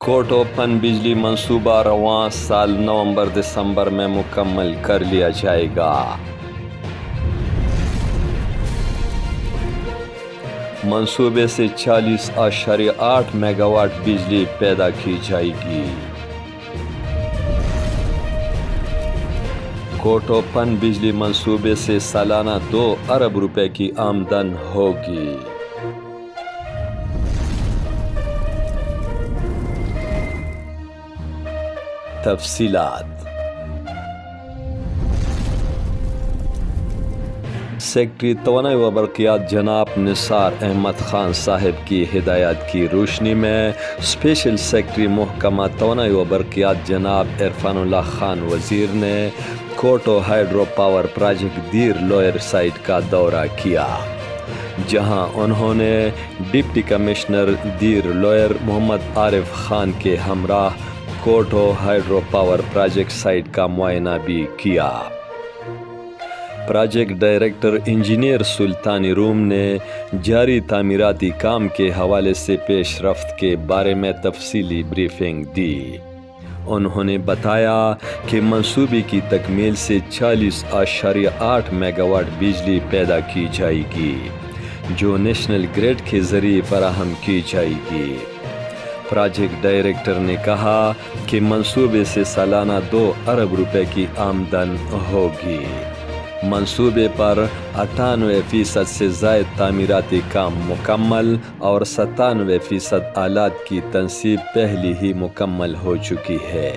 کوٹو پن بجلی منصوبہ رواں سال نومبر دسمبر میں مکمل کر لیا جائے گا۔ منصوبے سے 40.8 میگا واٹ بجلی پیدا کی جائے گی۔ کوٹو پن بجلی منصوبے سے سالانہ 2 ارب روپے کی آمدن ہوگی۔ تفصیلات: سیکٹری توانائی و برقیات جناب نثار احمد خان صاحب کی ہدایات کی روشنی میں اسپیشل سیکٹری محکمہ توانائی و برقیات جناب عرفان اللہ خان وزیر نے کوٹو ہائیڈرو پاور پروجیکٹ دیر لوئر سائٹ کا دورہ کیا، جہاں انہوں نے ڈپٹی کمشنر دیر لوئر محمد عارف خان کے ہمراہ کوٹو ہائیڈرو پاور پروجیکٹ سائٹ کا معائنہ بھی کیا۔ پروجیکٹ ڈائریکٹر انجینئر سلطانی روم نے جاری تعمیراتی کام کے حوالے سے پیش رفت کے بارے میں تفصیلی بریفنگ دی۔ انہوں نے بتایا کہ منصوبے کی تکمیل سے 40.8 میگا واٹ بجلی پیدا کی جائے گی، جو نیشنل گریڈ کے ذریعے فراہم کی جائے گی۔ پروجیکٹ ڈائریکٹر نے کہا کہ منصوبے سے سالانہ 2 ارب روپے کی آمدن ہوگی۔ منصوبے پر 98% سے زائد تعمیراتی کام مکمل اور 97% آلات کی تنصیب پہلی ہی مکمل ہو چکی ہے،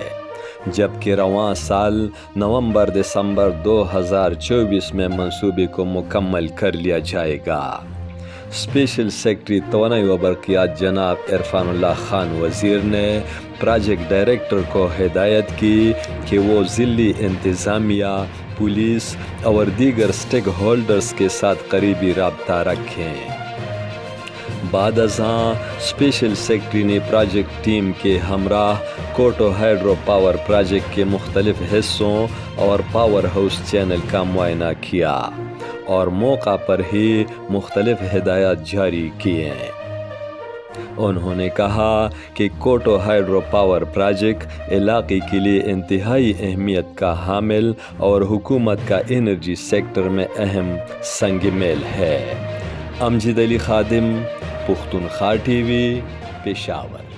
جبکہ رواں سال نومبر دسمبر 2024 میں منصوبے کو مکمل کر لیا جائے گا۔ اسپیشل سیکٹری توانائی و برقیات جناب عرفان اللہ خان وزیر نے پروجیکٹ ڈائریکٹر کو ہدایت کی کہ وہ ضلعی انتظامیہ، پولیس اور دیگر سٹیک ہولڈرز کے ساتھ قریبی رابطہ رکھیں۔ بعد ازاں اسپیشل سیکٹری نے پروجیکٹ ٹیم کے ہمراہ کوٹو ہائیڈرو پاور پروجیکٹ کے مختلف حصوں اور پاور ہاؤس چینل کا معائنہ کیا اور موقع پر ہی مختلف ہدایات جاری کیے۔ انہوں نے کہا کہ کوٹو ہائیڈرو پاور پروجیکٹ علاقے کے لیے انتہائی اہمیت کا حامل اور حکومت کا انرجی سیکٹر میں اہم سنگ میل ہے۔ امجد علی خادم، پختونخوا ٹی وی، پشاور۔